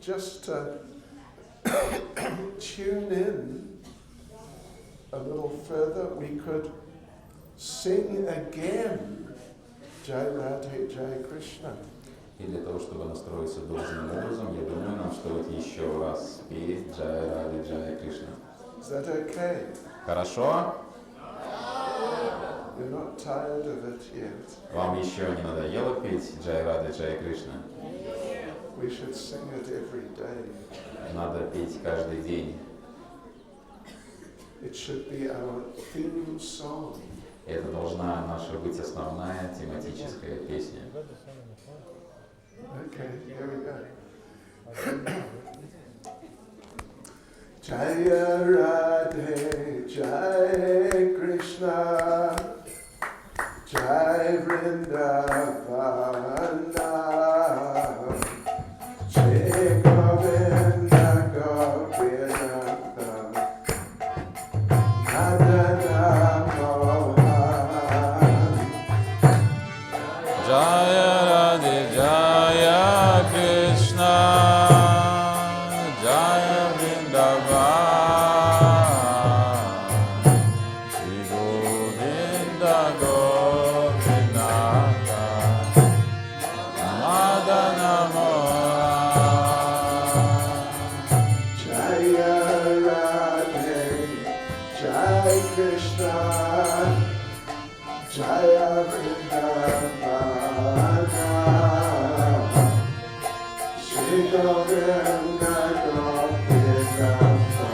just to tune in a little further, we could sing again Jai Radhe Jai Krishna. И для того, чтобы настроиться должным образом, я думаю, нам стоит еще раз петь Джай Ради Джай Кришна. Is that okay? Хорошо? You're not tired of it yet. Вам еще не надоело петь Джай Ради Джай Кришна? We should sing it every day. Надо петь каждый день. It should be our theme song. Это должна наша быть основная тематическая песня. Okay, here we go. Jaya Radhe Jai Krishna Jai Vrindavana Jai Govinda Gopinatha Madana Mohan Jaya Radhe Jaya Krishna Jaya Vrindavana Shri Govinda Gopinatha Madana Mohan Jaya Radhe Jai Krishna Jaya Vrindavana Shri Govinda Gopinatha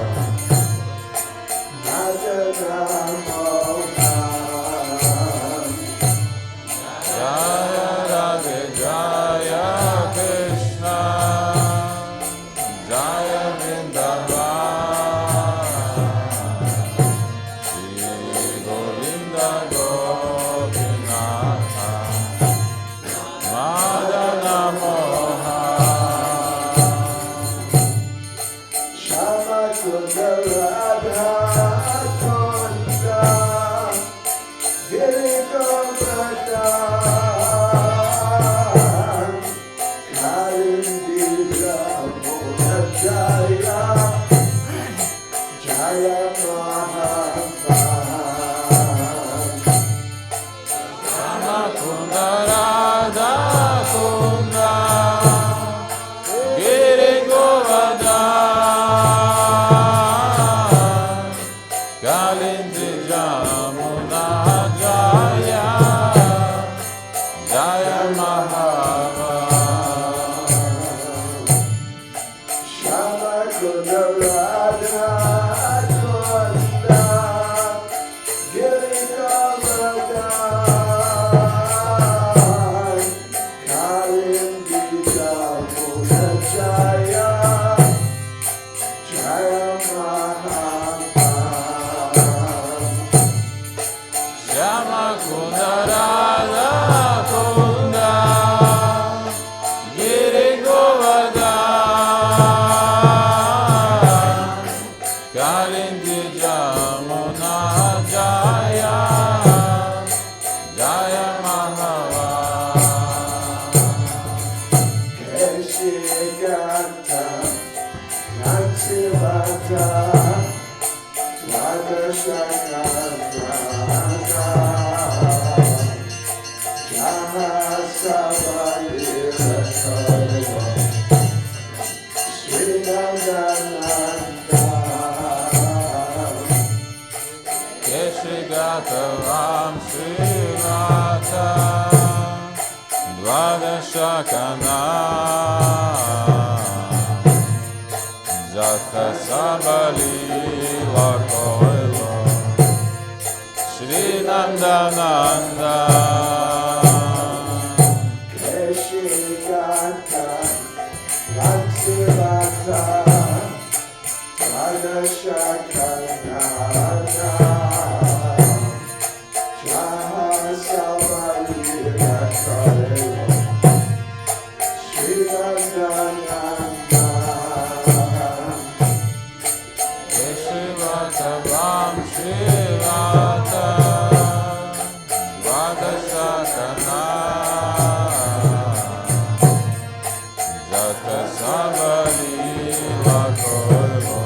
Madana Mohan Jaya Radhe Jaya Krishna Jaya Vrindavana Shri Govinda Gopinatha Madana Mohan Shama Kunda Radha Kunda Giri Govardhan Kalindi Ramona Jaya Jaya Mahavan Shama Kunda Radha Kunda Giri Govardhan Kalindi Jamuna Jaya Jaya Mahavan Shama Kunda Radha Kunda Giri Govardhan Kalindi Jamuna Jaya Jaya Mahavan Shama Kunda Radha Kunda Giri Govardhan Kalindi Jamuna Jaya Jaya Mahavan Keshigata Natsivata Vadashakata Jahasabayirakarva Srinandananda Keshigata Ram Srivata Dvadashakana Jata Sabalila Koilo Shri Nandananda Keshigata Natsivata Vadashakata Jahasabayirakarva Srinandananda Keshivata Ram Srivata Dvadashakana Jatra Sabalila Korvo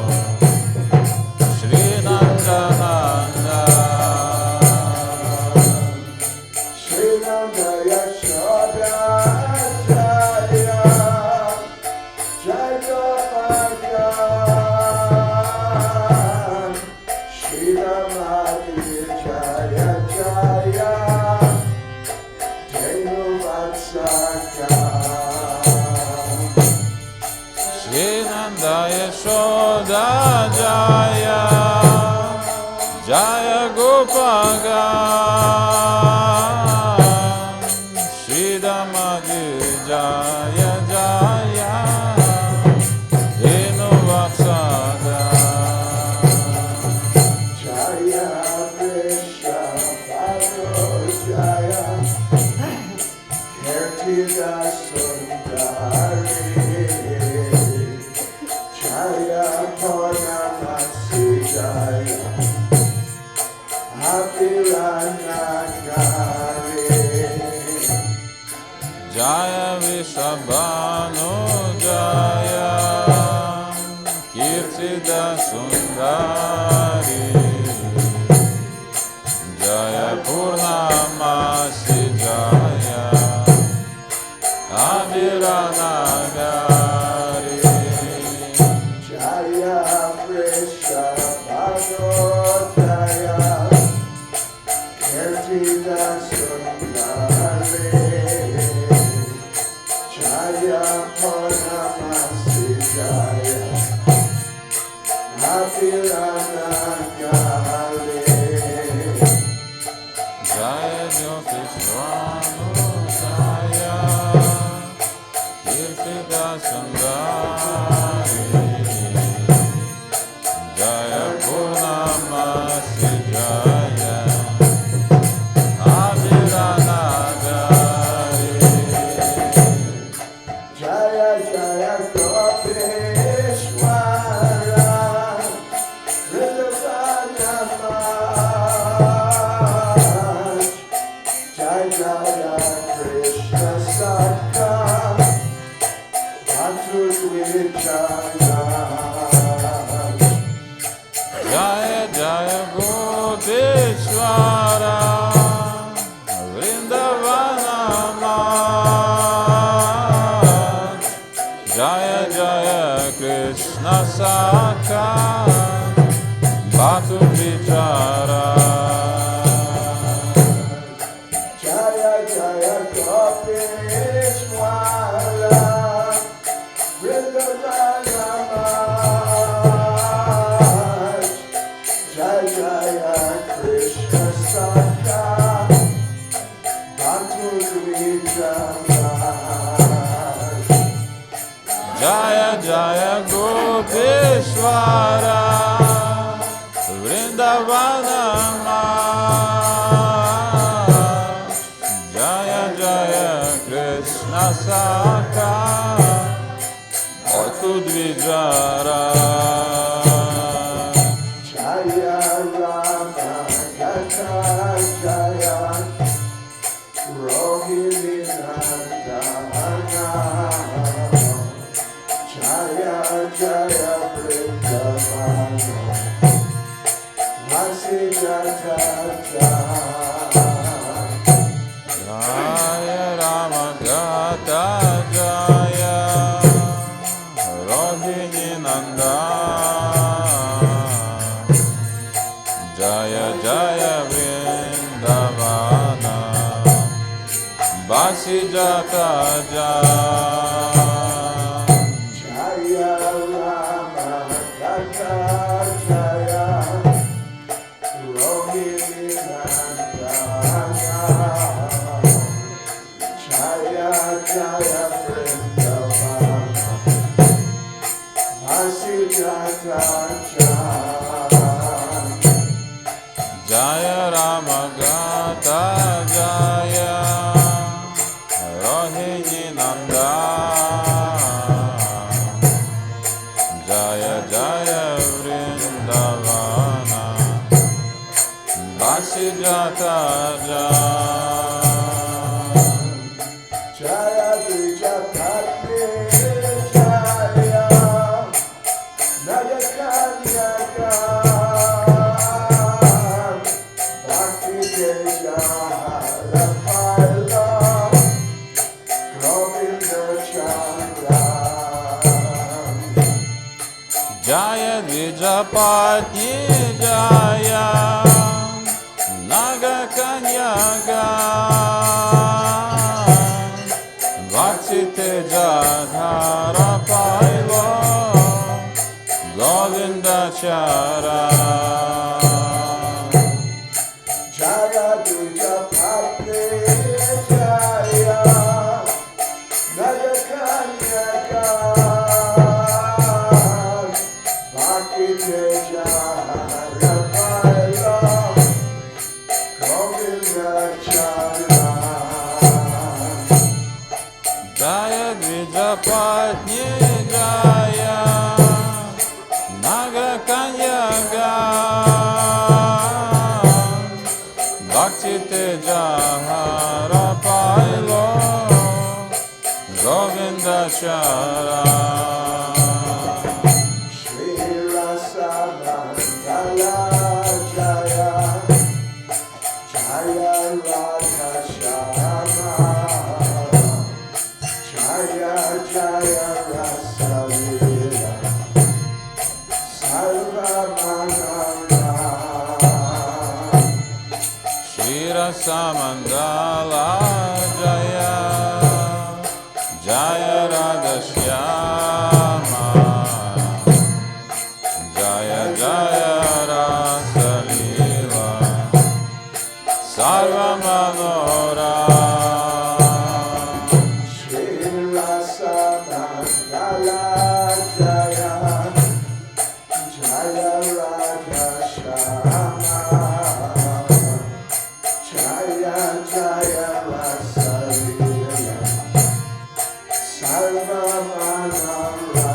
Shri Nandananda Shri Nandaya Shabya Jaya Jaya Bhagyan Shri Ramadi Jaya Jaya Dhenu Vatsaka Shri Nandaya Shoda Jaya Jaya Gopagan Shri Damadi Jaya Jaya Dhenu Vatsaka Jaya Vishya Bhagyo Jaya Kirtida Sundari Jaya Purnamasi Jaya Abhiranagari Jaya Vishabhanu Jaya Kirtida Sundari Jaya Purnamasi Jaya Abhiranagari Jaya Vrishabhanu Jaya Kirtida Sundari Jaya Purnamasi Jaya Abhiranagari Jaya Jyotishvanu Jaya Kirtida Sundari Jaya Purnamasi Jaya Abhiranagari Jaya Jaya Gopeshwara Vrindavanamaj Jaya Jaya Krishna Sakha Bhaktu Vichara Jaya Jaya Gopeshwara Vrindavanamaj Jaya Jaya Krishna Sakha Bhaktu Vichara Jaya Jaya Gopeshwara Vrindavanamaj Jaya Jaya Krishna Sakha Bhaktu Vichara Jaya Jaya Gopeshwara Vrindavanamaj Jaya Jaya Krishna Sakha Bhaktu Vichara Jaya Rama Gata Jaya Rohini Nandana Jaya Jaya Vrindavana Vasi Jata Jaya Rama Gata Jaya Rohini Nandana Jaya Jaya Vrindavana Basi Jata Jaya Rama Gata Jaya Rohini Nandana Jaya Jaya Vrindavana Vasi Jata Jaya Rama Gata Jaya Rohini Nandana Jaya Jaya Vrindavana Basi Jata Jaya Vijapati Jaya Dvijapatni Jaya Naga Kanyaga Vaksite Jadhara Pailo Govinda Chara Jaya Dvijapatni Jaya Naga Kanyaga Vakite Jara Pailo Govinda Chara Jaya Dvijapatni Jaya Naga Kanyaga Bhaktite Jahara Pailo Govinda Chara Shri Rasamandala Jaya Jaya Radha Shama Jaya Jaya Rasa Leela Sarva Manala Shira Samandala Jaya Jaya Radha Shyama Jaya Jaya Rasa Leela Sarva Manora Shri Rasamandala Jaya Jaya Radha Shama Jaya Jaya Rasa Leela Sarva Manala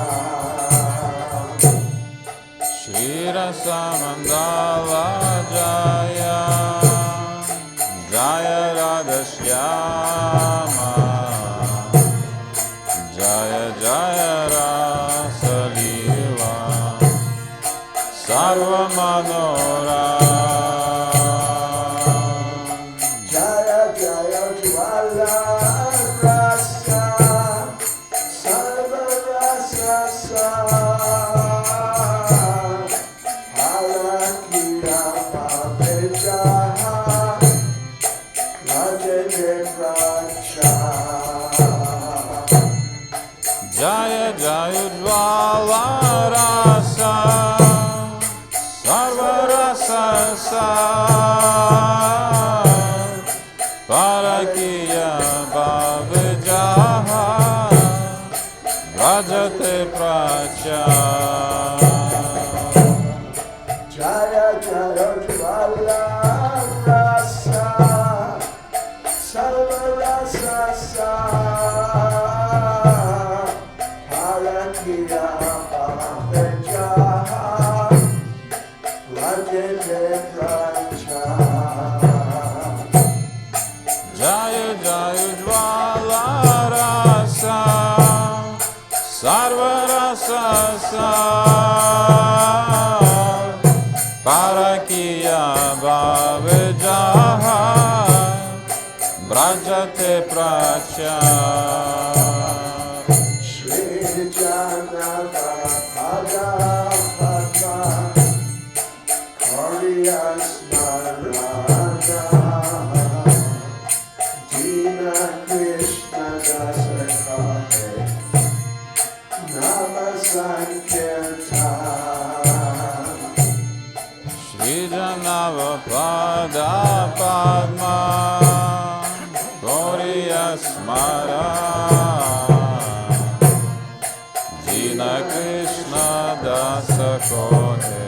Shira Samandala Jaya Jaya Radha Shyama Jaya Jaya Rasa Leela Sarva Manora Jaya Jaya Jwala Rasa Sarva Rasa Sa Halakiya Papejaha Rajene Pracha Jaya Jaya Jwala Rasa Sarva Rasa Sa Parikrama Bhavajaha Vrajate Pracha Jaya Jaya Jwala Rasa Sarva Rasa Sa Halakiya Papejaha Rajene Pracha Jaya Jaya Jwala Rasa Sarva Rasa Sa Parikrama Bhavajaha Vrajate Pracha Shri Janava Pada Padma Karya Smarana Dina Krishna Dasa Kare Nama Sankirtan Shri Janava Pada Padma Gauriya Smara Dina Krishna Dasa Kohe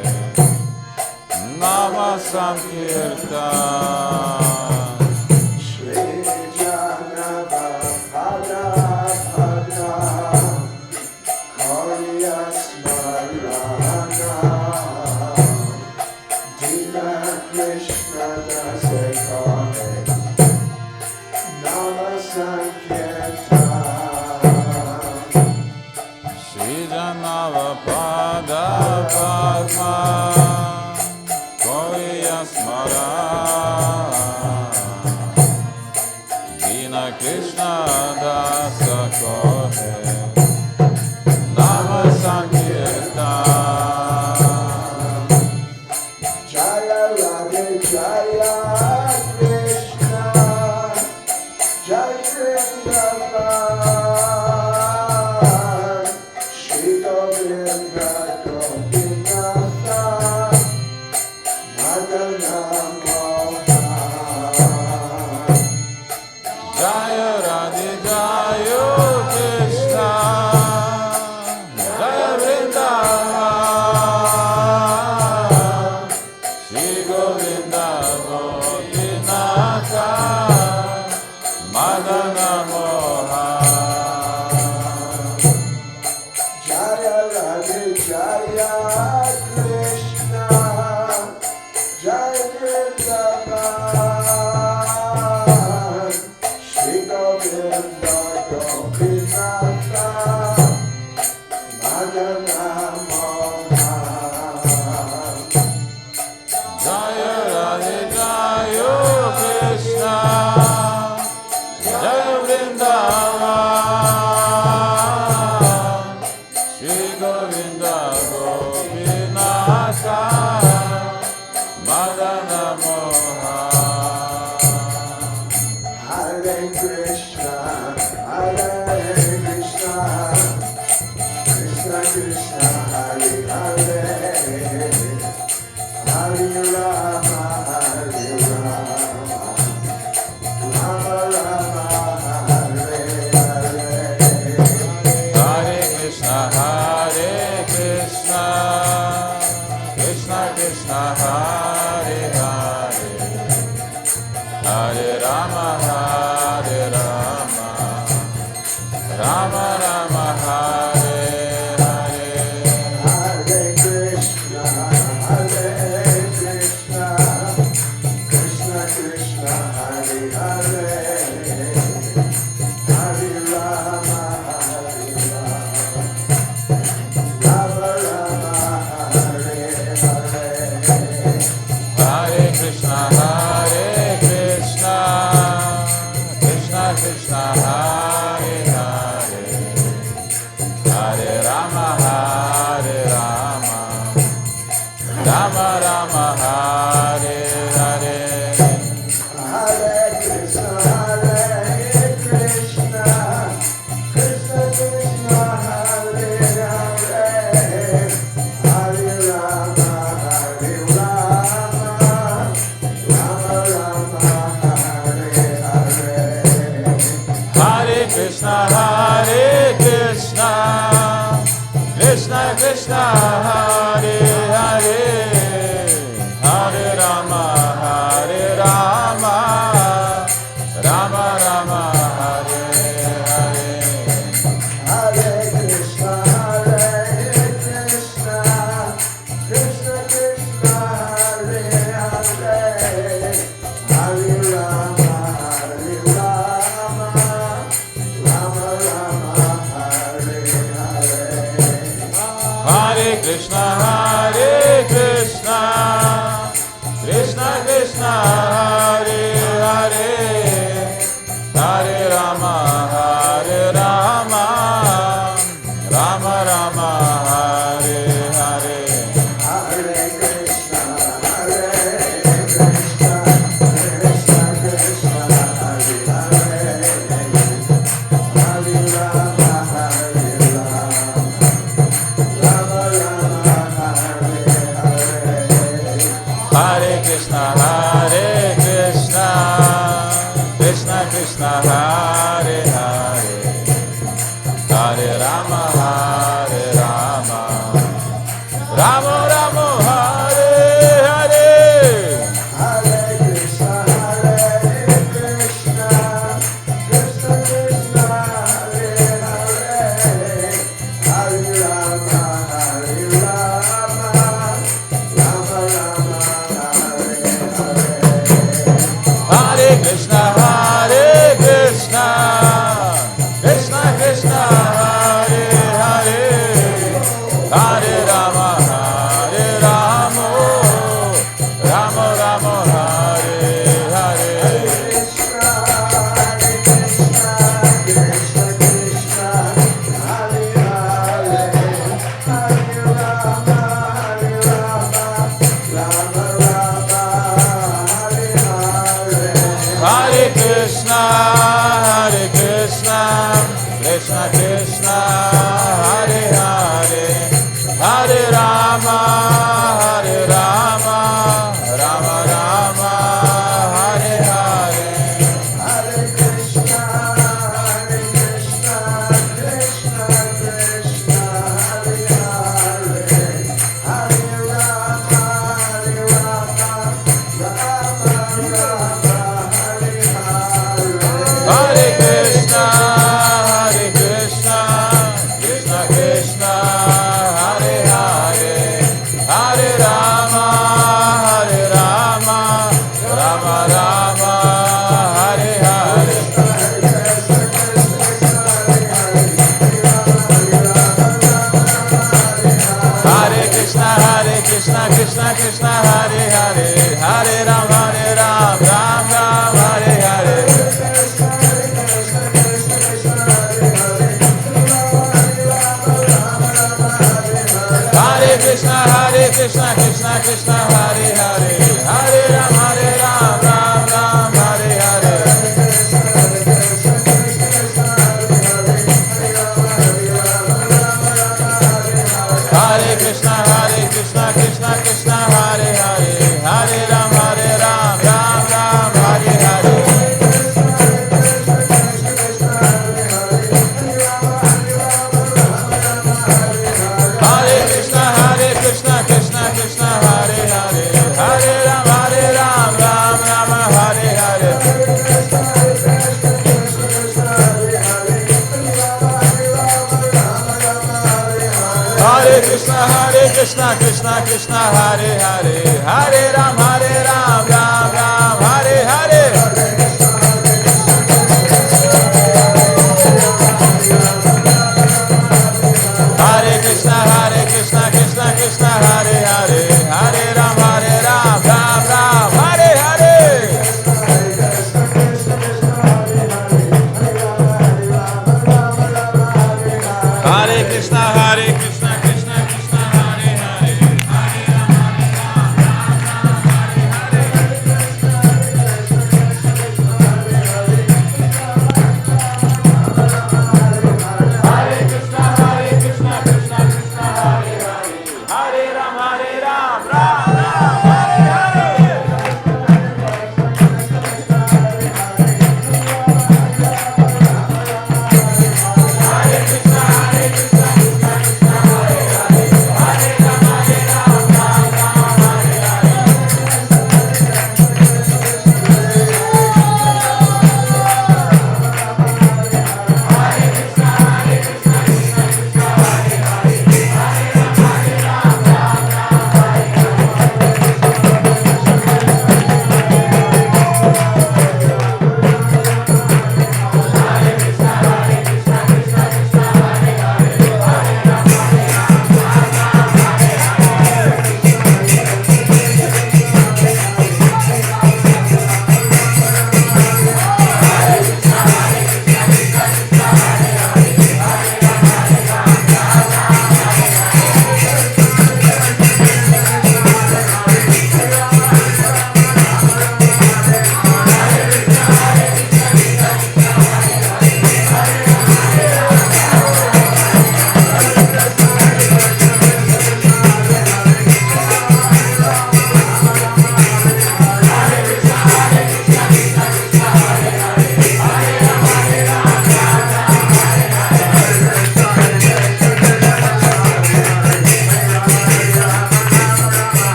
Nama Sankirtan Shri Janava Pada Padma Karya Smarana Dina Krishna Dasa Kare Nama Sankirtan Shri Janava Pada Padma Gauriya Smara Dina Krishna Dasa Kohe Krishna, Hare Hare, Hare Rama, Hare Rama, Rama Rama, Hare Hare. Hare Krishna, Krishna Krishna, Hare Hare, Hare Rama, Rama Rama, Hare Hare. Hare Krishna, Krishna Krishna, Hare Hare, Hare Rama, Rama Rama, Hare Hare. Hare Krishna, Krishna Krishna, Hare Hare, Hare Rama, Rama Rama, Hare Hare. Hare Krishna, Krishna Krishna, Hare Hare, Hare Rama, Rama Rama, Hare Hare. Hare Krishna, Krishna Krishna, Hare Hare, Hare Rama, Rama Rama, Hare Hare. Hare Krishna, Krishna Krishna, Hare Hare, Hare Rama, Rama Rama, Hare Hare. Hare Krishna, Krishna Krishna, Hare Hare, Hare Rama, Rama Rama, Hare Hare. Hare Krishna, Krishna Krishna, Hare Hare, Hare Rama, Rama Rama, Hare Hare. Hare Krishna, Krishna Krishna, Hare Hare, Hare Rama, Rama Rama, Hare Hare. Hare Krishna, Krishna Krishna, Hare Hare, Hare Rama, Rama Rama, Hare Hare. Hare Krishna, Krishna Krishna, Hare Hare, Hare Rama, Rama Rama, Hare Hare. Krishna, Krishna Krishna, Hare Hare, Hare Rama, Rama Rama, Hare Hare. Hare Krishna, Krishna Krishna, Hare Hare, Hare Rama, Rama Rama, Hare Hare. Hare Krishna, Krishna Krishna, Hare Hare, Hare Rama, Rama Rama, Hare Hare. Hare Krishna, Krishna Krishna, Hare Hare, Hare Rama, Rama Rama, Hare Hare. Hare Krishna, Krishna Krishna, Hare Hare, Hare Rama, Ram Ram, Hare Hare. Hare Krishna, Krishna, Hare Hare, Hare Rama, Ram Ram, Hare Hare. Krishna Krishna Krishna Hare Hare Hare Ram Ram Ram Hare Hare Hare Krishna Krishna Krishna Hare Hare Hare Ram Ram Ram Hare Hare Hare Krishna Krishna Krishna Hare Hare Hare Ram Hare Krishna Krishna Krishna Hare Hare Hare Ram Ram Hare Hare Hare Krishna Krishna Krishna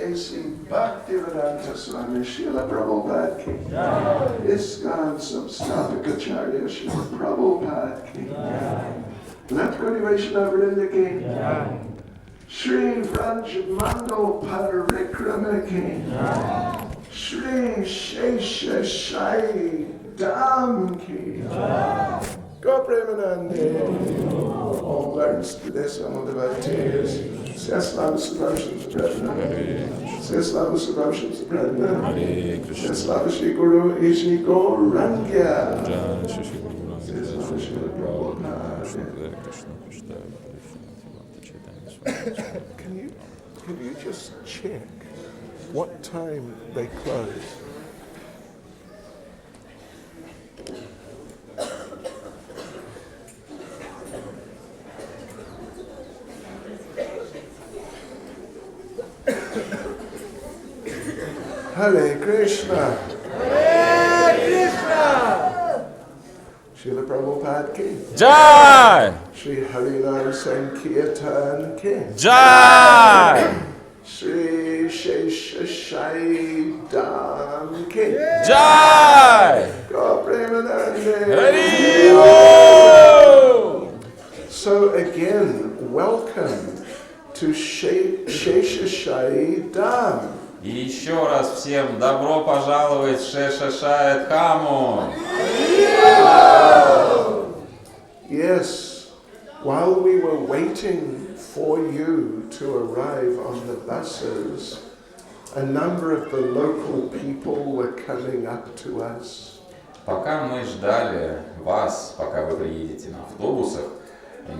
A.C. Bhaktivedanta Swami Srila Prabhupada ki. ISKCON Samstapakacharya Srila Prabhupada ki. Latkoti Vaishnava Vrinda ki. Shri Vrajmandal Parikrama ki. Shri Sesasayi Dham ki. Go Premanande. All learns to this on the devotees. Sesasayi Sudarshan's brethren. Sesasayi Sudarshan's brethren. Sesasayi Shri Guru Ishi Gorangya. Sesasayi Shri Prabhupada. Can you just check what time they close? Hare Krishna. Hare Krishna. Srila Prabhupada ki. Jai. Shri Harinam Sankirtan ki. Jai. Shri Sesasayi Dham ki. Jai. Go Premanande. Hari Om. So again, welcome to Sesasayi Dham. И еще раз всем добро пожаловать в Sesasayi Dhammu. Yes, while we were waiting for you to arrive on the buses, a number of the local people were coming up to us. Пока мы ждали вас, пока вы приедете на автобусах,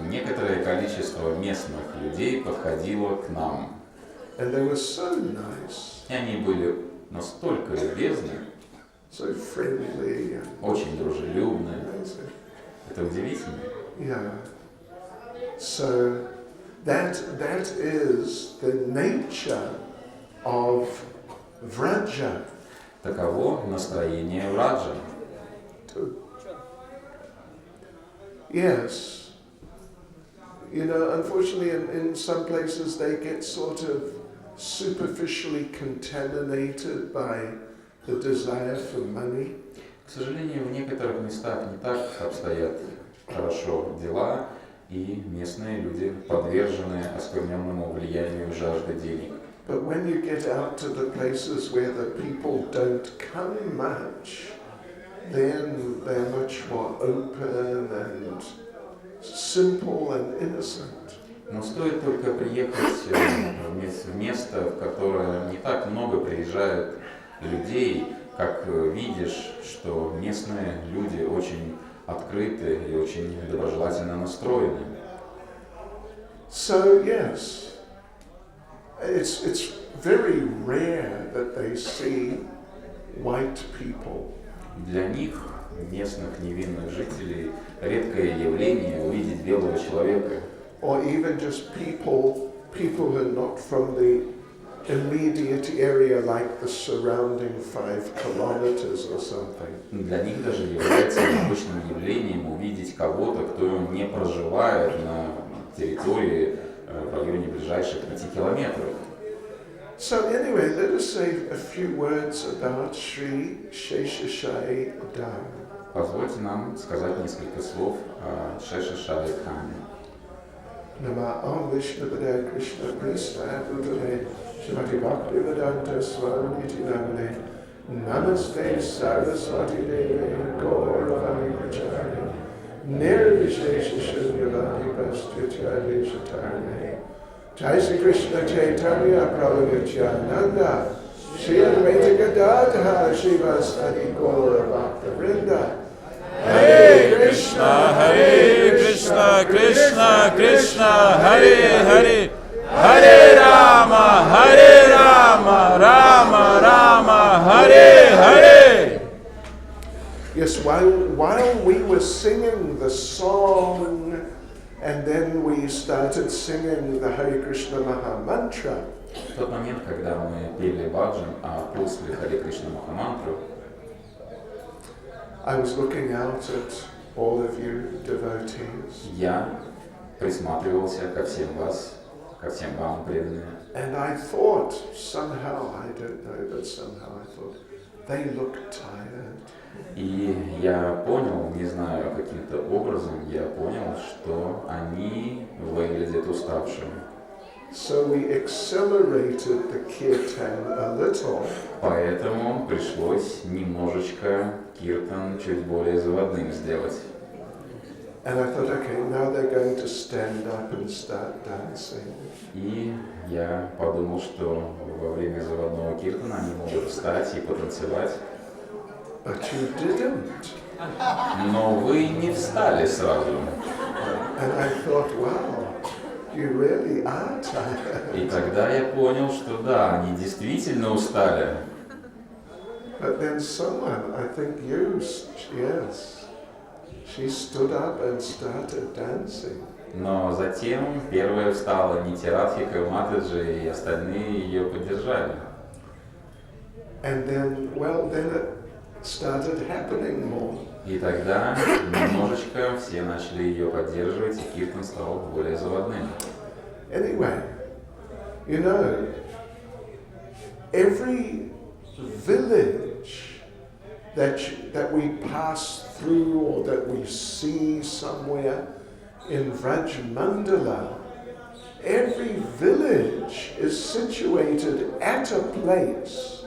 некоторое количество местных людей подходило к нам. And they were so nice. И они были настолько любезны, So friendly and очень дружелюбны. amazing. Это удивительно. Yeah. So that is the nature of Vraja. Таково настроение Враджа. Yes. You know, unfortunately in some places they get sort of superficially contaminated by the desire for money. К сожалению, в некоторых местах не так обстоят хорошо дела, и местные люди подвержены оскверненному влиянию жажды денег. But when you get out to the places where the people don't come much, then they're much more open and simple and innocent. Но стоит только приехать в место, в которое не так много приезжает людей, как видишь, что местные люди очень открыты и очень доброжелательно настроены. So yes, it's very rare that they see white people. Для них, местных невинных жителей, редкое явление увидеть белого человека. Or even just people who are not from the immediate area, like the surrounding 5 kilometers or something. Для них даже является обычным явлением увидеть кого-то, кто не проживает на территории в районе ближайших 5 километров. So anyway, let us say a few words about Shri Sesasayi Dham. Позвольте нам сказать несколько слов о Sesasayi Dhammu. Namah Vishnupada Krishna Prista Bhutale Shrimati Bhaktivedanta Swami Iti Namane Namaste Saraswati Devi Gauravani Pracharya Nirvishesha Shunyavati Pastyacharya Shatarne Jai Sri Krishna Chaitanya Prabhu Nityananda Shri Advaita Gadadha Shivasadi Gaura Bhakta Vrinda Hare Krishna, Hare Krishna, Krishna Krishna, Hare Hare, Hare Rama, Rama Rama, Hare Hare. Yes, while we were singing the song, and then we started singing the Hare Krishna Maha Mantra. В тот момент, когда мы пели баджан, а после Харе Кришна Махамантру, I was looking out at all of you devotees. я присматривался ко всем вам, преданные. And I thought somehow, I don't know, but somehow I thought, they look tired. И я понял, не знаю, каким-то образом, я понял, что они выглядят уставшими. So we accelerated the kirtan a little. Поэтому пришлось немножечко киртан чуть более заводным сделать. And I thought, okay, now they're going to stand up and start dancing. И я подумал, что во время заводного киртана они могут встать и потанцевать. But you didn't. Но вы не встали сразу. And I thought, wow, you really are tired. И тогда я понял, что да, они действительно устали. But then someone, I think you, yes, she stood up and started dancing. Но затем первая встала Нитирадхика Матаджи, и остальные ее поддержали. And then, well, then it started happening more. И тогда немножечко все начали ее поддерживать, и киртан стал более заводным. Anyway, you know, every village that we pass through or that we see somewhere in Vrajmandal, every village is situated at a place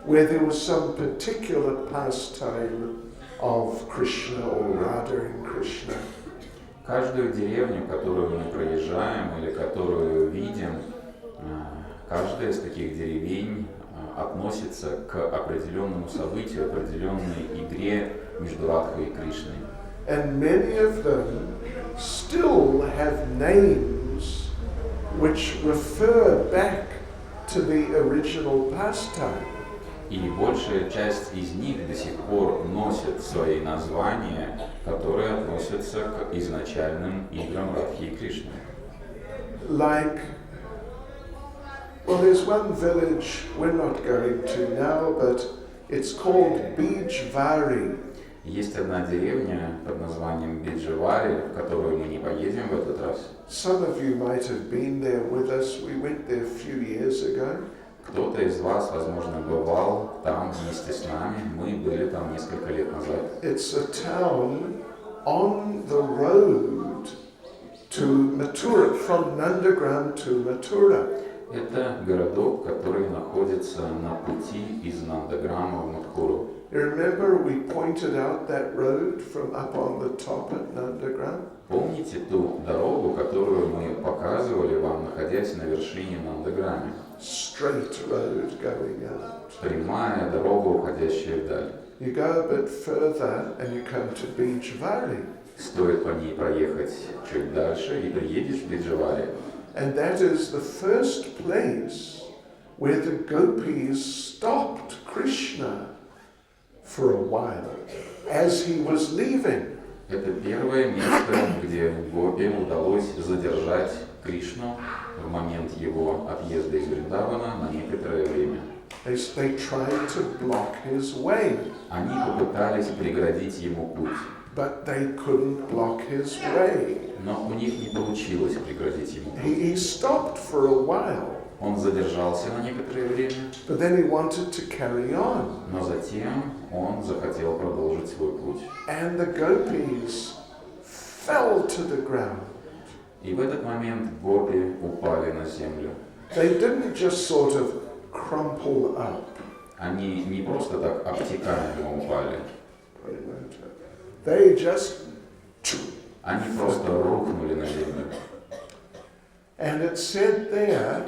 where there was some particular pastime of Krishna or Radha and Krishna. Каждую деревню, которую мы проезжаем или которую видим, каждая из таких деревень относится к определенному событию, определенной игре между Радхой и Кришной. And many of them still have names which refer back to the original pastime. И большая часть из них до сих пор носят свои названия, которые относятся к изначальным играм Радхи и Кришны. Like, well, there's one village we're not going to now, but it's called Bijvari. Есть одна деревня под названием Биджавари, в которую мы не поедем в этот раз. Some of you might have been there with us. We went there a few years ago. Кто-то из вас, возможно, бывал там вместе с нами. Мы были там несколько лет назад. It's a town on the road to Mathura, from Nandagram to Mathura. Это городок, который находится на пути из Нандаграма в Мадхуру. You remember we pointed out that road from up on the top at Nandagram? Помните ту дорогу, которую мы показывали вам, находясь на вершине Нандаграме? Straight road going out. Прямая дорога, уходящая вдаль. You go a bit further and you come to Bijvari. Стоит по ней проехать чуть дальше, и приедешь в Биджавари. And that is the first place where the gopis stopped Krishna for a while as he was leaving. Это первое место, где гопи удалось задержать Кришну в момент его отъезда из Вриндавана на некоторое время. They tried to block his way. Они попытались преградить ему путь. But they couldn't block his way. Но у них не получилось преградить ему путь. He stopped for a while. Он задержался на некоторое время, But then he wanted to carry on. но затем он захотел продолжить свой путь. And the gopis fell to the ground. И в этот момент гопи упали на землю. They didn't just sort of crumple up. Они не просто так обтекаемо упали. They just... Они просто рухнули на землю. And it said there,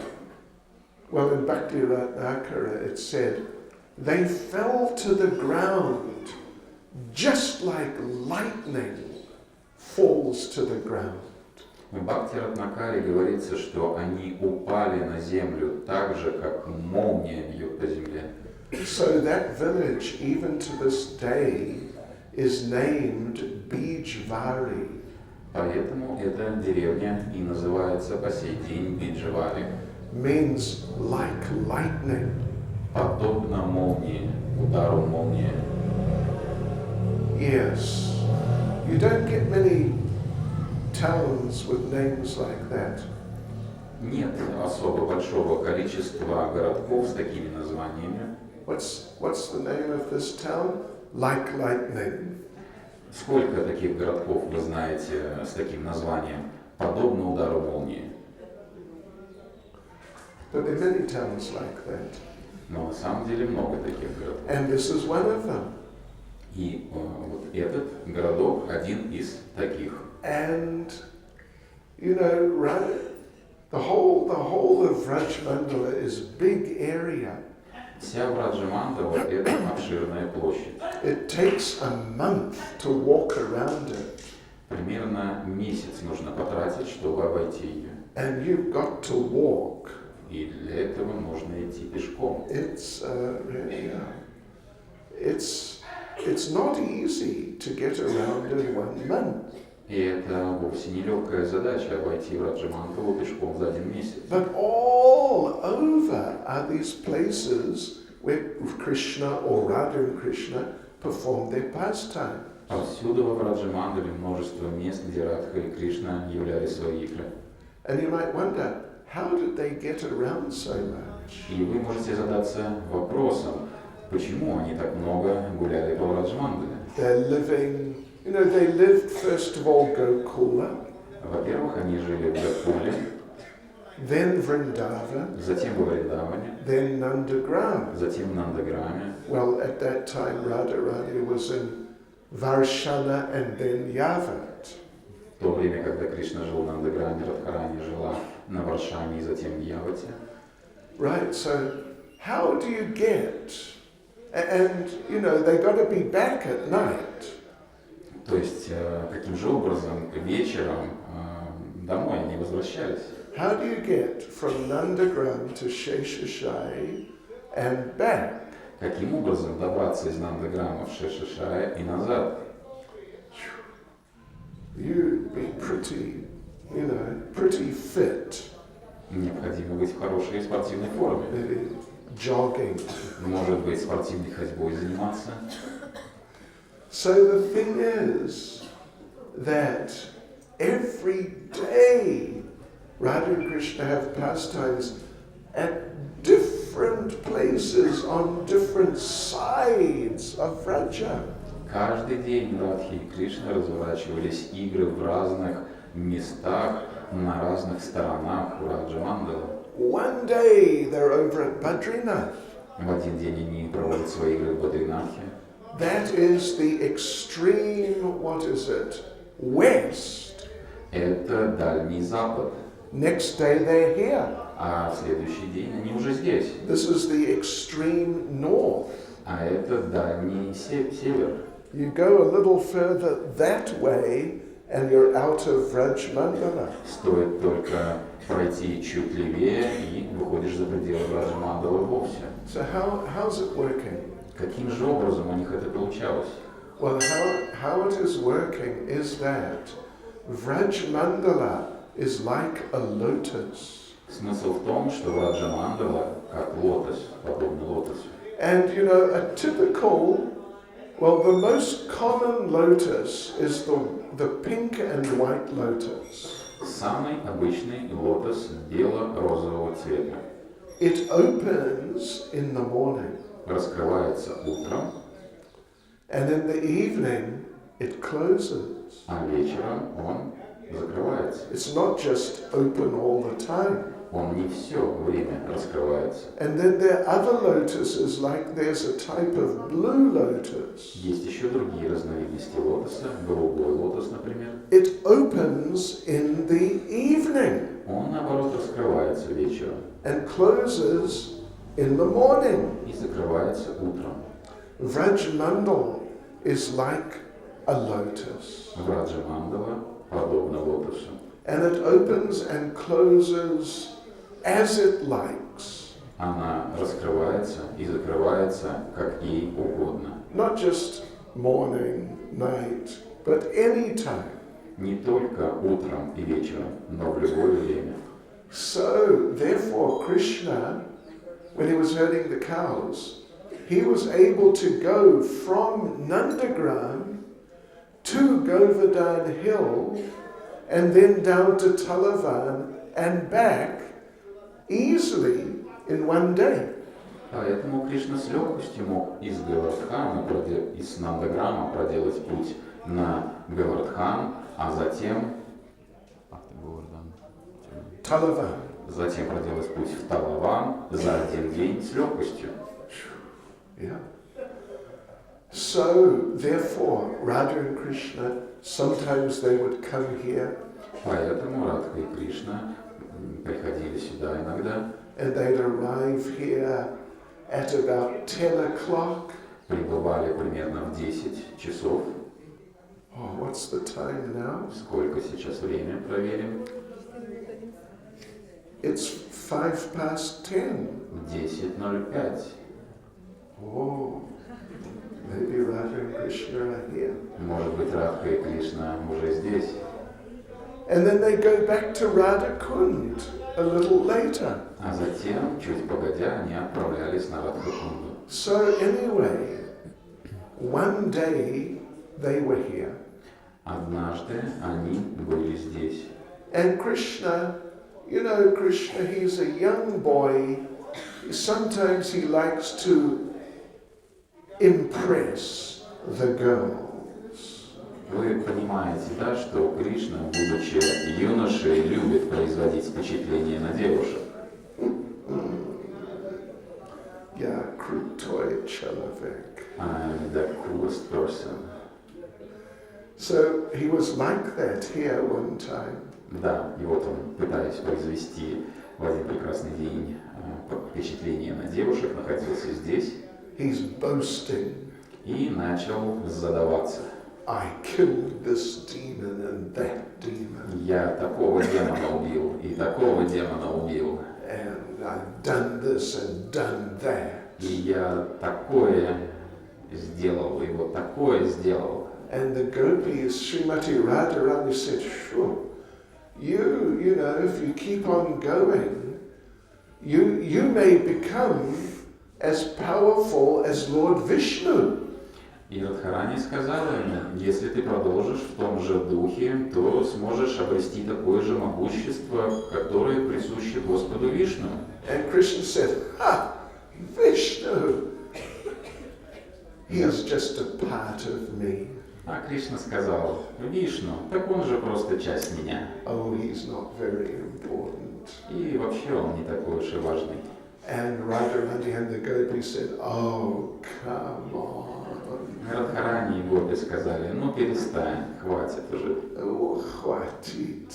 well, in Bhakti Ratnakara, it said, they fell to the ground just like lightning falls to the ground. В Бхакти Ратнакаре говорится, что они упали на землю так же, как молния бьет по земле. So that village, even to this day, is named Bijvari. Поэтому эта деревня и называется по сей день Биджавари. Means like lightning. Подобно молнии, удару молнии. Yes. You don't get many towns with names like that. Нет особо большого количества городков с такими названиями. What's the name of this town? Like lightning. Сколько таких городков вы знаете с таким названием? Подобно удару молнии. But there are many towns like that. Но на самом деле много таких городов. And this is one of them. И вот этот городок один из таких. And, you know, right, the whole of Vrajmandal is a big area. Вся Враджамандала – это обширная площадь. It takes a month to walk around it. Примерно месяц нужно потратить, чтобы обойти ее. And you've got to walk. И для этого нужно идти пешком. It's really, it's not easy to get around in 1 month. И это вовсе не легкая задача обойти Враджамандалу пешком за 1 месяц. But all over are these places where Krishna or Radha and Krishna perform their pastime. Повсюду во Враджамандале множество мест, где Радха и Кришна являли свои игры. And you might wonder, how did they get around so much? И вы можете задаться вопросом, почему они так много гуляли по Враджамандале? They're living, you know, they lived first of all Gokula, Во-первых, они жили в Гокуле, then Vrindavan, затем во Вриндаване, then Nandagram. затем в Нандаграме. Well, at that time Radharani was in Varshana and then Yavat. В то время, когда Кришна жил в Нандаграме, Радхарани жила на Варшане и затем в Явате. Right, so how do you get, and you know, they got to be back at night. То есть, каким же образом вечером домой они возвращались? How do you get from Nandagram to Sesasayi and back? Каким образом добраться из Нандаграма в Шешашая и назад? You'd be pretty, you know, pretty fit. Необходимо быть в хорошей спортивной форме. Maybe jogging. Может быть, спортивной ходьбой заниматься. So the thing is that every day Radha and Krishna have pastimes at different places on different sides of Vraja. Каждый день Радхи и Кришна разворачивались игры в разных местах, на разных сторонах Враджамандала. One day they're over at Badrinath. В один день они проводят свои игры в Бадринатхе. That is the extreme, what is it, west. Это Дальний Запад. Next day they're here. А в следующий день они уже здесь. This is the extreme north. А это Дальний Север. You go a little further that way and you're out of Vrajmandala. Стоит только пройти чуть левее и выходишь за пределы Враджамандала вовсе. So how's it working? Каким же образом у них это получалось? Well, how it is working is that Vrajmandala is like a lotus. Смысл в том, что Враджамандала как лотос, подобно лотосу. And you know, a typical, well, the most common lotus is the pink and white lotus. Самый обычный лотос бело-розового цвета. It opens in the morning. Раскрывается утром, And in the evening, it closes. а вечером он закрывается. It's not just open all the time. Он не все время раскрывается. And then there are other lotuses, like there's a type of blue lotus. Есть еще другие разновидности лотоса, голубой лотос, например. It opens in the evening Он, наоборот, раскрывается вечером and closes in the morning. и закрывается утром. Vrajmandal is like a lotus. Враджамандала подобно лотосу. And it opens and closes as it likes. Она раскрывается и закрывается, как ей угодно. Not just morning, night, but any time. Не только утром и вечером, но в любое время. So, therefore, Krishna, when he was herding the cows, he was able to go from Nandagram to Govardhan Hill and then down to Talavan and back easily in one day. Поэтому Кришна с легкостью мог из Говардхана, из Нандаграма проделать путь на Говардхан, а затем затем проделать путь в Талаван за один день с легкостью. Yeah. So, therefore, Radha and Krishna, sometimes they would come here. Поэтому Радха и Кришна приходили сюда иногда. And they'd arrive here at about 10 o'clock. Прибывали примерно в 10 часов. Oh, what's the time now? Сколько сейчас время, проверим. It's 10:05. 10:05. Oh, maybe Radha and Krishna are here. Может быть, Радха и Кришна уже здесь. And then they go back to Radha Kund a little later. А затем, чуть погодя, они отправлялись на Радхакунду. So anyway, one day they were here. Однажды они были здесь. And Krishna, you know, Krishna, he's a young boy. Sometimes he likes to impress the girls. Вы понимаете, да, что Кришна, будучи юношей, любит производить впечатление на девушек. Yeah, krutoy человек. I'm the coolest person. So he was like that here one time. Да, и вот он, пытаясь произвести в один прекрасный день впечатление на девушек, находился здесь. He's boasting. И начал задаваться. I killed this demon and that demon. Я такого демона убил и такого демона убил. And I've done this and done that. И я такое сделал, и вот такое сделал. And the gopis, Srimati Radharani said, sure, you know, if you keep on going, you may become as powerful as Lord Vishnu. И Радхарани сказала ему, если ты продолжишь в том же духе, то сможешь обрести такое же могущество, которое присуще Господу Вишну. And Krishna said, ha, Vishnu, he is just a part of me. А Кришна сказал, Вишну, так он же просто часть меня. Oh, he's not very important. И вообще он не такой уж и важный. And Radharani and the gopis said, oh, come on. Радхарани и гопи сказали, ну перестань, хватит уже. Oh, хватит.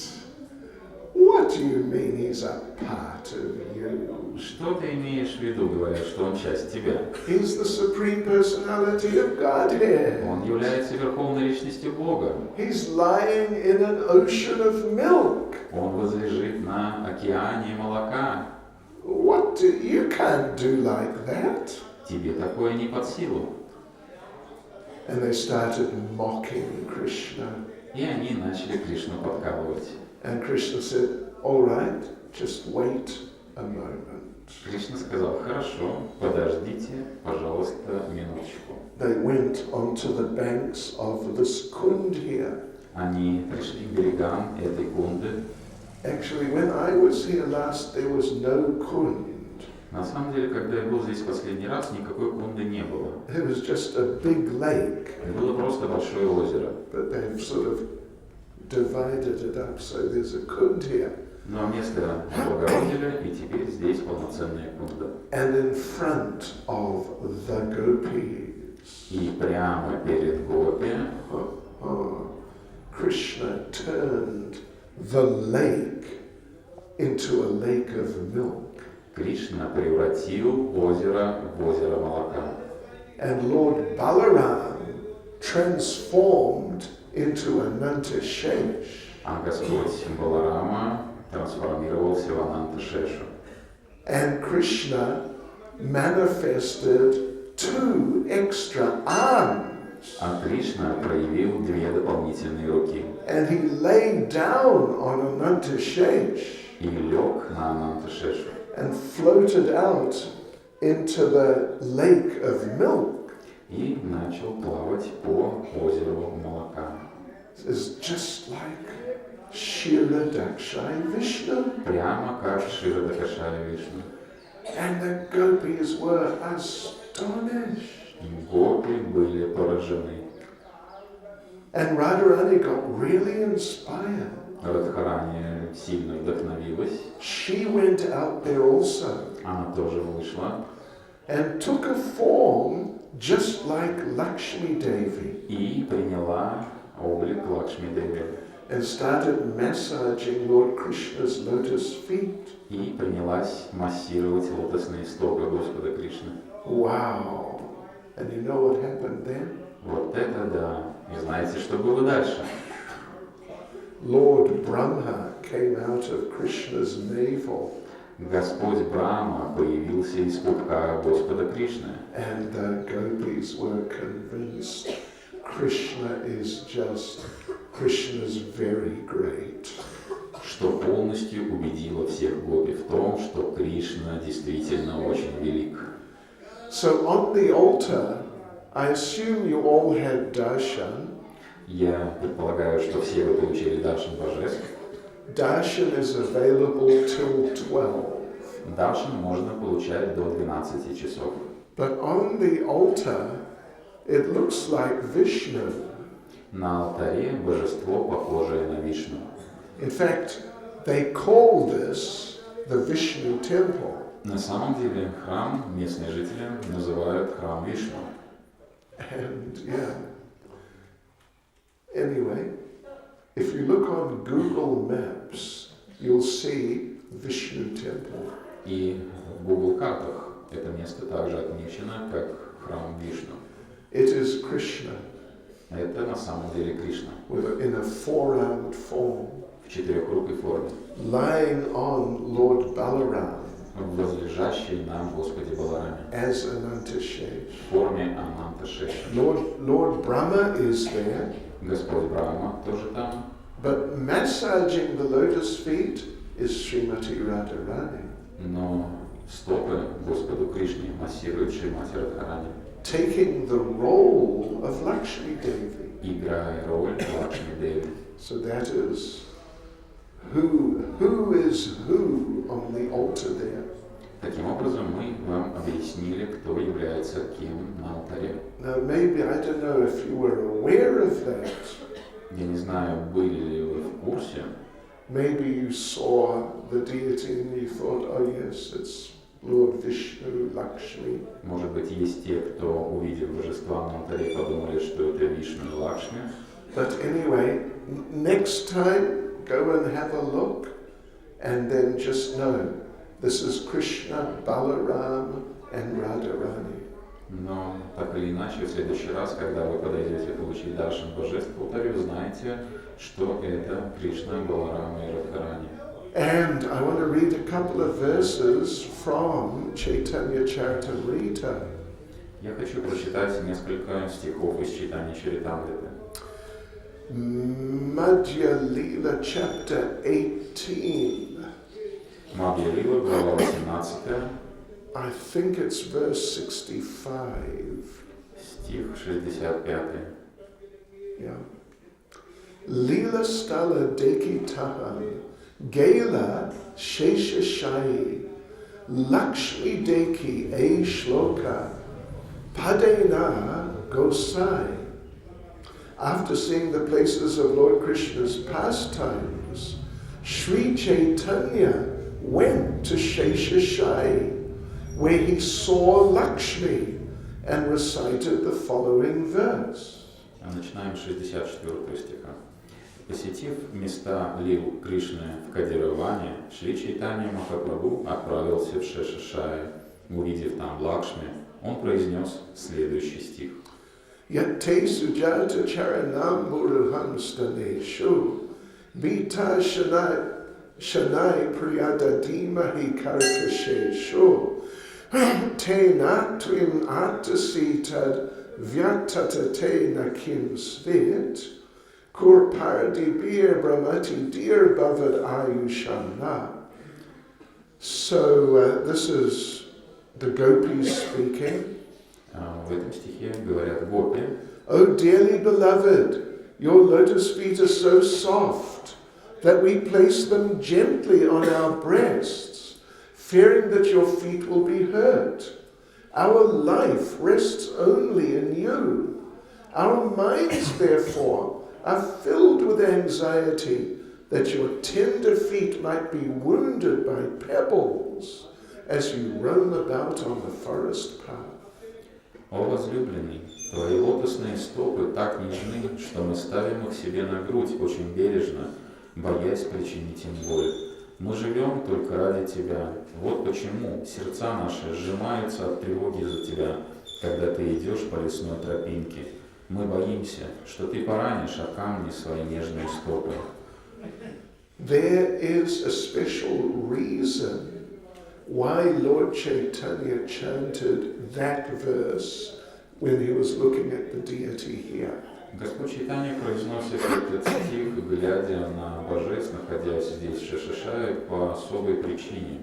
What do you mean he's a part of you? Что ты имеешь в виду, говоря, что он часть тебя? He's the supreme personality of Godhead. Он является верховной личностью Бога. He's lying in an ocean of milk. Он возлежит на океане молока. What do you can't do like that? Тебе такое не под силу. And they started mocking Krishna. И они начали Кришну подкалывать. And Krishna said, all right, just wait a moment. Кришна сказал, хорошо, подождите, пожалуйста, минуточку. They went onto the banks of this kund here. Они пришли к берегам этой кунды. Actually, when I was here last, there was no kund. На самом деле, когда я был здесь в последний раз, никакой кунды не было. It was just a big lake. Было просто большое озеро. But they've sort of divided it up, so there's a kund here. Но место облагородили, и теперь здесь полноценная кунда. And in front of the gopis, И прямо перед гопи Krishna turned the lake into a lake of milk. Кришна превратил озеро в озеро молока. And Lord Balaram transformed into Ananta Shesh. А Господь Баларама трансформировался в Ананта Шешу. And Krishna manifested 2 extra arms. А Кришна проявил 2 дополнительные руки. And he lay down on Ananta Shesh И лег на Ананта Шешу. and floated out into the lake of milk. И начал плавать по озеру молока. It's just like Kshiradakshai Vishnu. прямо как Ширадакашая Вишну. And the gopis were astonished. И гопи были поражены. And Radharani got really inspired. Радхарани сильно вдохновилась. She went out there also Она тоже вышла and took a form just like Lakshmi Devi и приняла облик Лакшми Деви. and started massaging Lord Krishna's lotus feet. И принялась массировать лотосные стопы Господа Кришны. Wow. And you know what happened then? Вот это да. И знаете, что было дальше? Lord Brahma came out of Krishna's navel. Господь Брахма появился из пупка Господа Кришны. And the gopis were convinced Krishna is Krishna's very great. Что полностью убедило всех гопи в том, что Кришна действительно очень велик. So on the altar, I assume you all had darshan. Я предполагаю, что все вы получили даршан божеств. Darshan is available till 12. Даршан можно получать до 12 часов. But on the altar, it looks like Vishnu. На алтаре божество, похожее на Вишну. In fact, they call this the Vishnu temple. На самом деле храм местные жители называют храм Вишну. And yeah. Anyway, if you look on Google Maps, you'll see Vishnu temple. И в Google картах это место также отмечено как храм Вишну. It is Krishna. Это на самом деле Кришна In a four-armed form, в четырехрукой форме, lying on Lord Balaram возлежащий на Господе Балараме as Anantashesh. в форме Ананта Шеша. Lord Brahma is there, Господь Брахма тоже там, but massaging the lotus feet is Srimati Radharani, но стопы Господу Кришне массирует Шримати Радхарани, taking the role of Lakshmi Devi. играя роль Лакшми Деви. So that is who is who on the altar there. Таким образом, мы вам объяснили, кто является кем на алтаре. Now maybe, I don't know if you were aware of that. Я не знаю, были ли вы в курсе. Maybe you saw the deity and you thought, oh yes, it's Lord Vishnu, Lakshmi. Может быть, есть те, кто, увидев божества на алтаре, подумали, что это Вишну и Лакшми. But anyway, next time, go and have a look, and then just know, this is Krishna, Balaram, and Radharani. Но так или иначе, в следующий раз, когда вы подойдете получить даршан божеств по алтарю, знаете, что это Кришна, Баларама и Радхарани. And I want to read a couple of verses from Chaitanya Charitamrita. Я хочу прочитать несколько стихов из читания Чаритамриты. Madhya Lila chapter 18. Мадья Лила, глава 18, I think it's verse 65. стих 65. Yeah. Lila stala dekitahan, Gela Sesasayi, Lakshmi deki a shloka, Padena gosai. After seeing the places of Lord Krishna's pastimes, Sri Chaitanya went to Sesasayi, where he saw Lakshmi and recited the following verse. Начинаем с 64 стиха. Посетив места лил Кришны в Кадироване, Шри Чайтанья Махапрабху отправился в Шешашай. Увидев там Лакшми, он произнес следующий стих. Yatte sujata charanam muruham staneshu, Vita shanai priyadadimahi karkasheshu, Te natrim attasitad vyatatate nakim svit, Kur paradibir brahmati dir bhavad ayushana. So this is the gopis speaking. В этом стихе говорят гопи. Oh dearly beloved, your lotus feet are so soft, that we place them gently on our breasts, fearing that your feet will be hurt. Our life rests only in you. Our minds, therefore, are filled with anxiety that your tender feet might be wounded by pebbles as you roam about on the forest path. О возлюбленный, твои лотосные стопы так нежны, что мы ставим их себе на грудь очень бережно, боясь причинить им боль. Мы живем только ради тебя. Вот почему сердца наши сжимаются от тревоги за тебя, когда ты идешь по лесной тропинке. Мы боимся, что ты поранишь о камни свои нежные стопы. There is a special reason why Lord Chaitanya chanted that verse when he was looking at the deity here. Господь Чайтанья произносит этот стих, глядя на божеств, находясь здесь в Шешашае, по особой причине.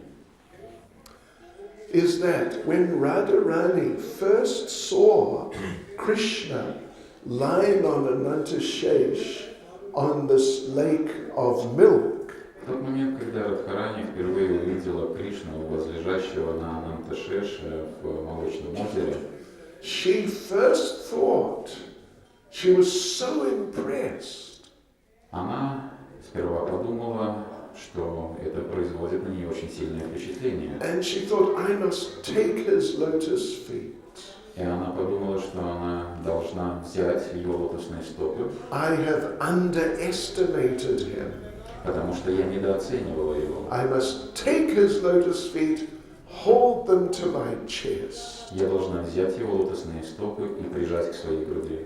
Is that when Radharani first saw Krishna lying on Anantashesh on this lake of milk, В тот момент, когда Радхарани впервые увидела Кришну, возлежащего на Ананташеше в молочном озере, she first thought, she was so impressed, она сперва подумала, что это производит на нее очень сильное впечатление. and she thought, I must take his lotus feet. И она подумала, что она должна взять его лотосные стопы, I have underestimated him. потому что я недооценивала его. I must take his lotus feet, hold them to my chest. Я должна взять его лотосные стопы и прижать к своей груди.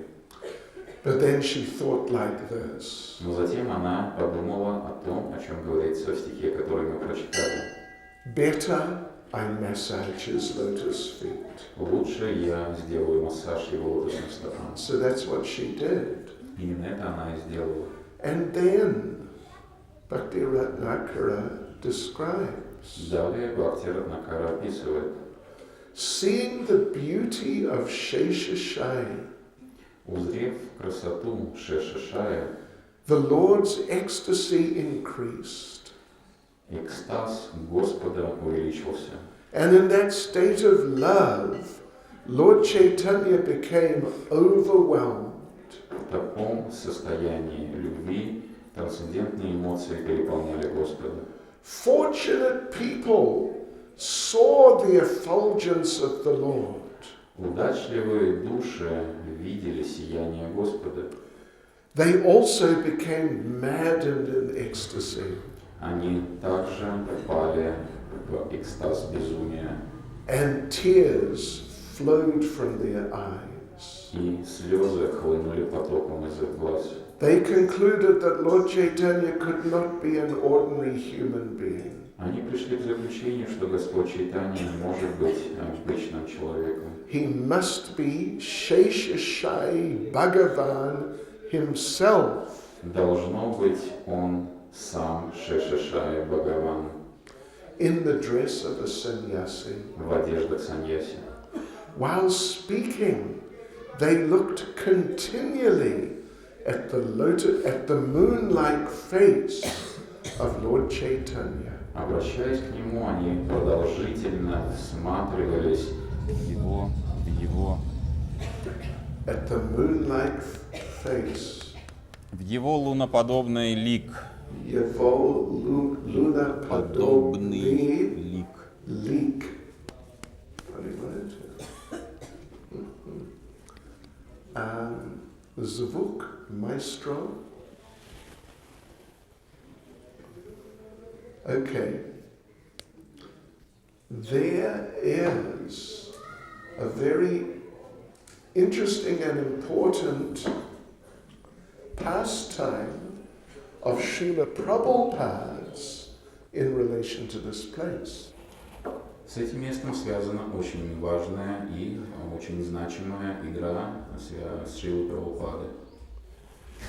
But then she thought like this. Но затем она подумала о том, о чем говорится в стихе, который мы прочитали. Better I massage his lotus feet. Лучше я сделаю массаж его лотосным стопам. So that's what she did. Именно это она и сделала. And then Bhakti Ratnakara describes, Далее Бхакти Ратнакара описывает: seeing the beauty of Sesasayi, узрев красоту Шешашая, the Lord's ecstasy increased. экстаз Господа увеличился. And in that state of love, Lord Chaitanya became overwhelmed. В таком состоянии любви трансцендентные эмоции переполняли Господа. Fortunate people saw the effulgence of the Lord. Удачливые души видели сияние Господа. They also became maddened in ecstasy. Они также впали в экстаз безумия, And tears flowed from their eyes. и слезы хлынули потоком из их глаз. They concluded that Lord Chaitanya could not be an ordinary human being. Они пришли к заключению, что Господь Чайтанья не может быть обычным человеком. He must be Sesasayi Bhagavan himself. Должно быть Он сам Шешашая Бхагаван In the dress of a sannyasi. в одеждах саньяси. While speaking, they looked continually at the moon-like face of Lord Chaitanya. Обращаясь к Нему, они продолжительно всматривались в Его At the moon-like face. В его луноподобный лик. Yavo Luna Подобный лик. Leak. Funny word. Zvuk, maestro. Okay. There is a very interesting and important pastime of Srila Prabhupada's in relation to this place. С этим местом связана очень важная и очень значимая игра с Шрилой Прабхупады.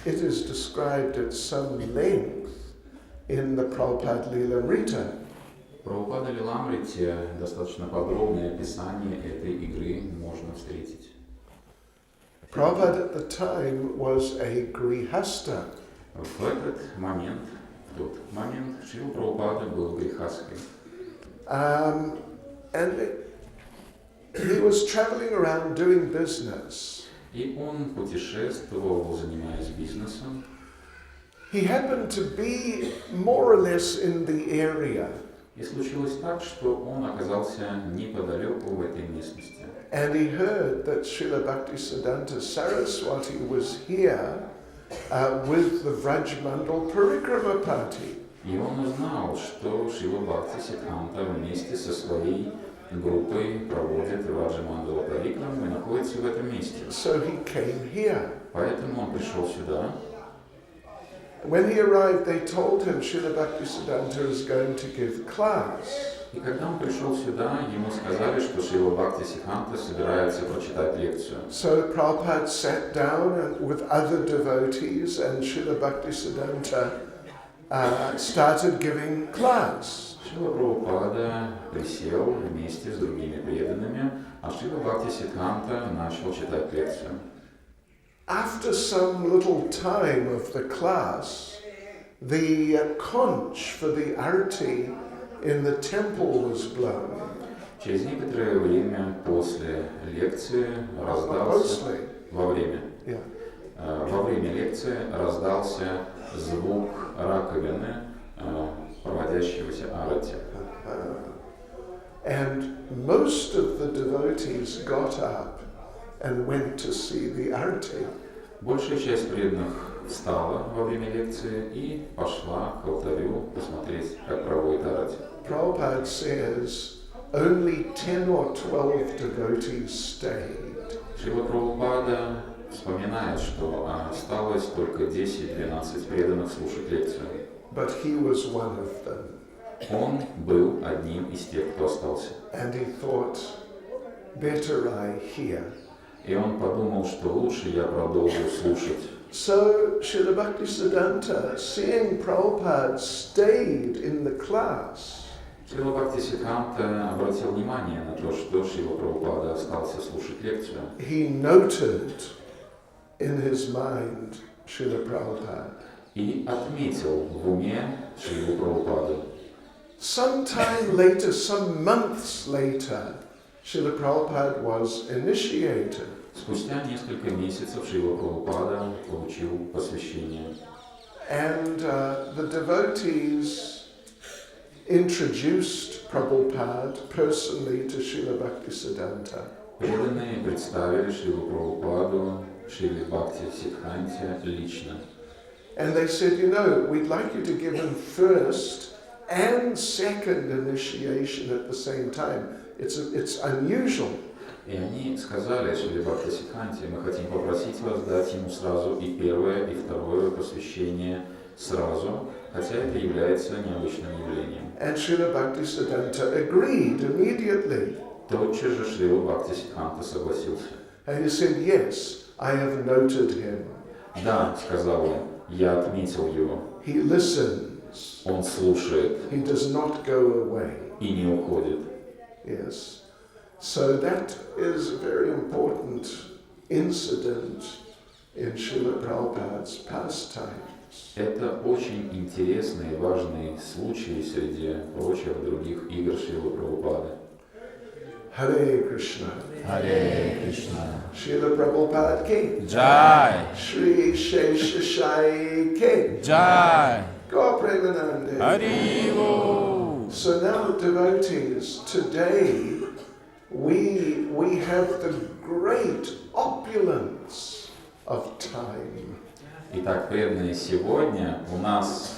It is described at some length in the Prabhupada Lilamrita. В Прабхупада Лиламрите достаточно подробное описание этой игры можно встретить. Prabhupada at the time was a grihasta. В этот момент, в тот момент Шрила Прабхупада был в Грехастхе. And he was traveling around doing business. И он путешествовал, занимаясь бизнесом. He happened to be more or less in the area. И случилось так, что он оказался неподалеку в этой местности. And he heard that Srila Bhaktisiddhanta Saraswati was here with the Vrajmandal Parikrama party. И он узнал, что Шрила Бхактисиддханта вместе со своей группой проводит Vrajmandal Парикраму и находится в этом месте. So he came here. Поэтому он пришел сюда. When he arrived, they told him Srila Bhaktisiddhanta is going to give class. И когда он пришел сюда, ему сказали, что Шрила Бхактисиддханта собирается прочитать лекцию. So Prabhupada sat down with other devotees and Srila Bhaktisiddhanta started giving class. Шрила Прабхупада присел вместе с другими преданными, а Шрила Бхактисиддханта начал читать лекцию. After some little time of the class, the conch for the arati in the temple was blown. Через некоторое время после лекции раздался во время лекции раздался звук раковины, проводящегося арати. And most of the devotees got up and went to see the arati. Большая часть преданных встала во время лекции и пошла к алтарю посмотреть, как проводит арати. Prabhupada says only 10 or 12 devotees stayed. Шрила Прабхупада вспоминает, что осталось только 10-12 преданных слушать лекцию. But he was one of them. Он был одним из тех, кто остался. And he thought, better I hear. И он подумал, что лучше я продолжу слушать. So Srila Bhaktisiddhanta, seeing Prabhupada stayed in the class, Шрила Бхактисиддханта обратил внимание на то, что Шрила Прабхупада остался слушать лекцию. he noted in his mind Srila Prabhupada. И отметил в уме Шрилу Прабхупаду. Sometime later, some months later, Srila Prabhupada was initiated. Спустя несколько месяцев Шрила Прабхупада получил посвящение. And the devotees introduced Prabhupada personally to Srila Bhaktisiddhanta. Преданные представили Шрилу Прабхупаду Шриле Бхактисиддханте лично. And they said, you know, we'd like you to give him first and second initiation at the same time. It's unusual. И они сказали Шриле Бхактисиддханте, мы хотим попросить вас дать ему сразу и первое, и второе посвящение сразу, хотя это является необычным явлением. And Srila Bhaktisiddhanta agreed immediately. Тотчас же Шрила Бхактисиддханта согласился. And he said, yes, I have noted him. Да, сказал он, я отметил его. He listens. Он слушает He does not go away. и не уходит. Yes. So that is a very important incident in Srila Prabhupada's pastimes. Это очень интересный и важный случай среди прочих других игр Шрилы Прабхупады. Hare Krishna. Hare Krishna. Srila Prabhupada ki. Jai. Shri Sesasayi ki. Jai. Go Premanande. Haribo. So now, devotees, today we have the great opulence of time. Итак, преданные, сегодня у нас